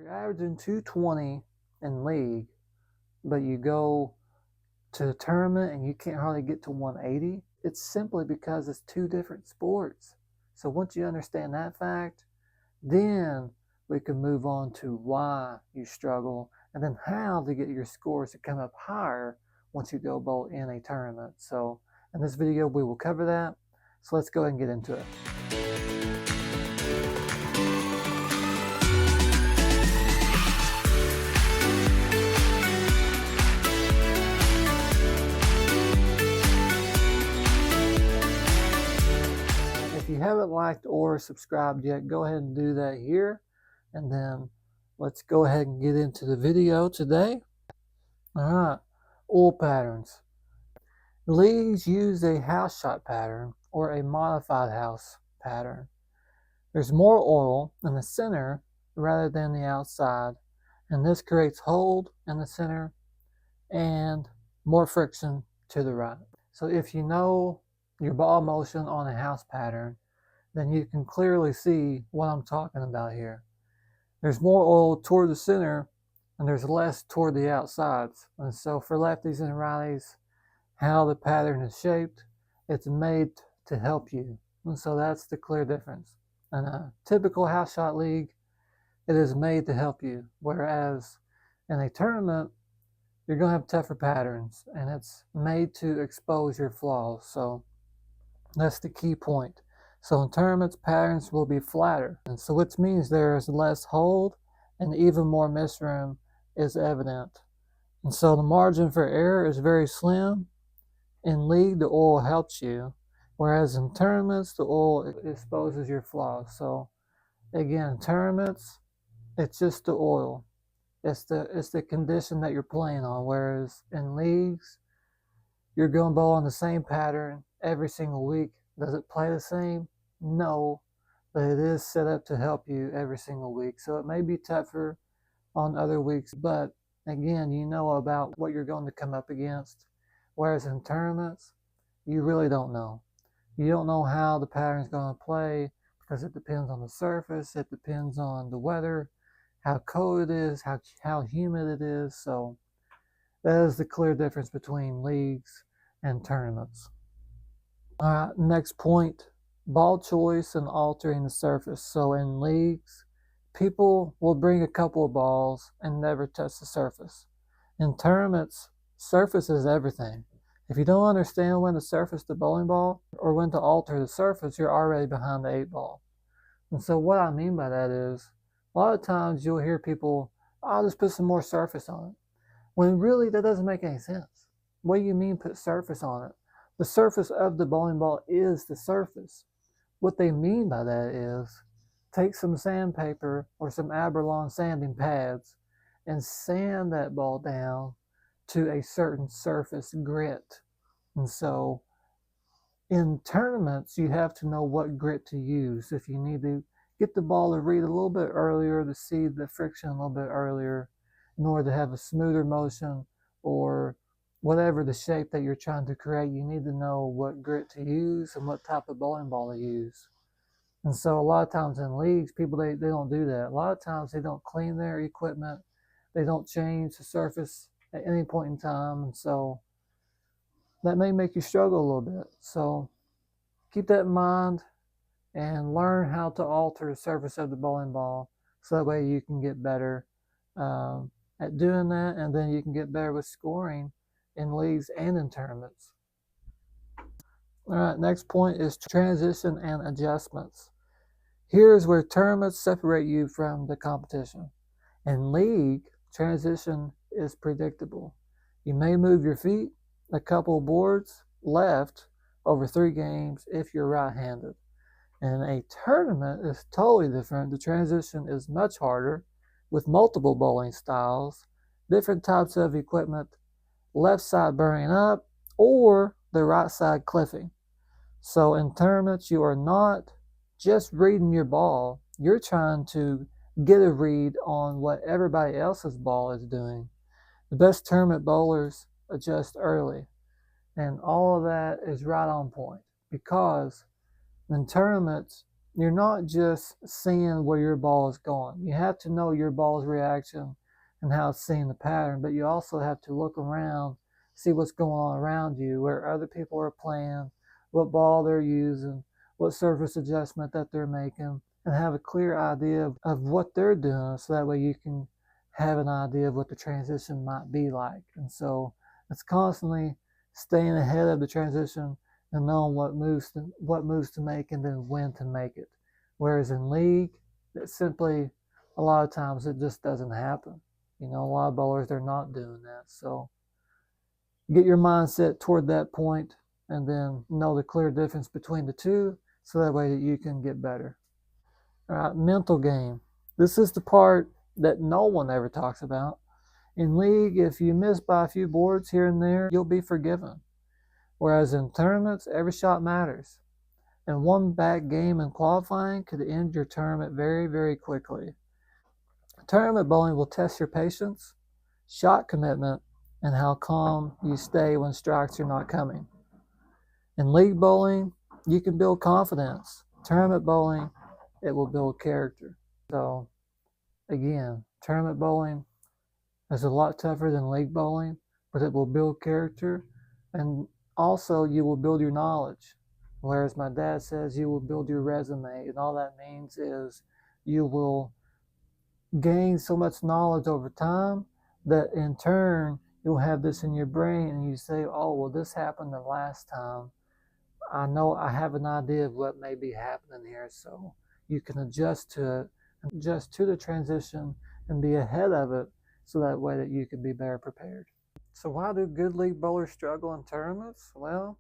you're averaging 220 in league, but you go to the tournament and you can't hardly get to 180, it's simply because it's two different sports. So once you understand that fact, then we can move on to why you struggle and then how to get your scores to come up higher once you go bowl in a tournament. So in this video, we will cover that. So let's go ahead and get into it. If you haven't liked or subscribed yet, go ahead and do that here. And then let's go ahead and get into the video today. All right, oil patterns. Leagues use a house shot pattern or a modified house pattern. There's more oil in the center rather than the outside, and this creates hold in the center and more friction to the right. So if you know your ball motion on a house pattern, then you can clearly see what I'm talking about here. There's more oil toward the center and there's less toward the outsides. And so for lefties and righties, how the pattern is shaped, it's made to help you. And so that's the clear difference. In a typical house shot league, it is made to help you. Whereas in a tournament, you're going to have tougher patterns and it's made to expose your flaws. So that's the key point. So in tournaments, patterns will be flatter, and so which means there is less hold and even more miss room is evident. And so the margin for error is very slim. In league, the oil helps you, whereas in tournaments, the oil exposes your flaws. So again, in tournaments, it's just the oil. It's the condition that you're playing on, whereas in leagues, you're going to bowl on the same pattern every single week. Does it play the same? No, but it is set up to help you every single week. So it may be tougher on other weeks, but again, you know about what you're going to come up against. Whereas in tournaments, you really don't know. You don't know how the pattern's going to play because it depends on the surface, it depends on the weather, how cold it is, how humid it is. So that is the clear difference between leagues and tournaments. All right, next point, ball choice and altering the surface. So in leagues, people will bring a couple of balls and never touch the surface. In tournaments, surface is everything. If you don't understand when to surface the bowling ball or when to alter the surface, you're already behind the 8-ball. And so what I mean by that is, a lot of times you'll hear people, I'll just put some more surface on it. When really that doesn't make any sense. What do you mean put surface on it? The surface of the bowling ball is the surface. What they mean by that is take some sandpaper or some Aberlon sanding pads and sand that ball down to a certain surface grit. And so in tournaments, you have to know what grit to use. If you need to get the ball to read a little bit earlier, to see the friction a little bit earlier, in order to have a smoother motion or whatever the shape that you're trying to create, you need to know what grit to use and what type of bowling ball to use. And so a lot of times in leagues, people, they don't do that. A lot of times they don't clean their equipment. They don't change the surface at any point in time. And so that may make you struggle a little bit. So keep that in mind and learn how to alter the surface of the bowling ball so that way you can get better at doing that, and then you can get better with scoring in leagues and in tournaments. All right, next point is transition and adjustments. Here's where tournaments separate you from the competition. In league, transition is predictable. You may move your feet a couple boards left over 3 games if you're right-handed. And a tournament is totally different. The transition is much harder with multiple bowling styles, different types of equipment, left side burning up or the right side cliffing. So in tournaments, you are not just reading your ball, you're trying to get a read on what everybody else's ball is doing. The best tournament bowlers adjust early, and all of that is right on point because in tournaments, you're not just seeing where your ball is going. You have to know your ball's reaction and how it's seeing the pattern, but you also have to look around, see what's going on around you, where other people are playing, what ball they're using, what surface adjustment that they're making, and have a clear idea of what they're doing, so that way you can have an idea of what the transition might be like. And so it's constantly staying ahead of the transition and knowing what moves to make and then when to make it. Whereas in league, it simply, a lot of times it just doesn't happen. You know, a lot of bowlers, they're not doing that. So get your mindset toward that point and then know the clear difference between the two, so that way that you can get better. All right, mental game. This is the part that no one ever talks about. In league, if you miss by a few boards here and there, you'll be forgiven. Whereas in tournaments, every shot matters. And one bad game in qualifying could end your tournament very, very quickly. Tournament bowling will test your patience, shot commitment, and how calm you stay when strikes are not coming. In league bowling, you can build confidence. Tournament bowling, it will build character. So, again, tournament bowling is a lot tougher than league bowling, but it will build character, and also you will build your knowledge. Whereas my dad says you will build your resume, and all that means is you will gain so much knowledge over time that in turn you'll have this in your brain, and you say, oh, well, this happened the last time. I know, I have an idea of what may be happening here, so you can adjust to it, adjust to the transition, and be ahead of it, so that way that you can be better prepared. So why do good league bowlers struggle in tournaments? Well,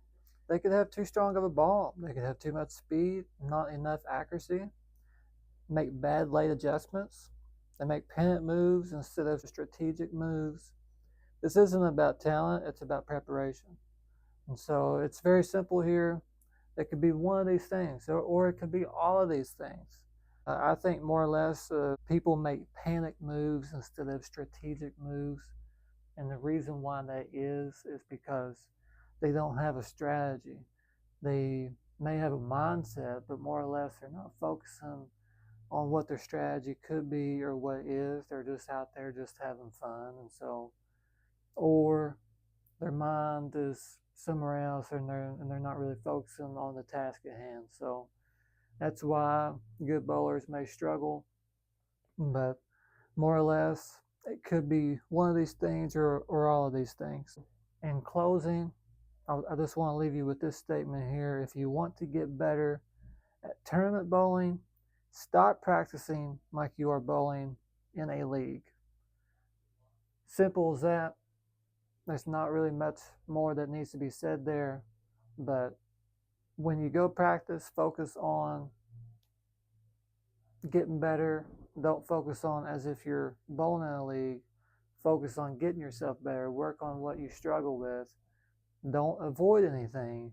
they could have too strong of a ball. They could have too much speed, not enough accuracy, make bad late adjustments. They make pennant moves instead of strategic moves. This isn't about talent, it's about preparation. And so it's very simple here. It could be one of these things, or it could be all of these things. I think more or less people make panic moves instead of strategic moves. And the reason why that is because they don't have a strategy. They may have a mindset, but more or less they're not focusing on what their strategy could be or what it is. They're just out there just having fun. And so, or their mind is somewhere else, and they're not really focusing on the task at hand. So that's why good bowlers may struggle, but more or less it could be one of these things, or all of these things. In closing, I just want to leave you with this statement here. If you want to get better at tournament bowling, start practicing like you are bowling in a league. Simple as that. There's not really much more that needs to be said there, but when you go practice, focus on getting better. Don't focus on as if you're bowling in a league. Focus on getting yourself better. Work on what you struggle with. Don't avoid anything.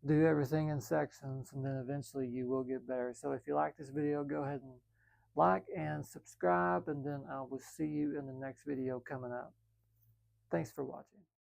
Do everything in sections, and then eventually you will get better. So if you like this video, go ahead and like and subscribe, and then I will see you in the next video coming up. Thanks for watching.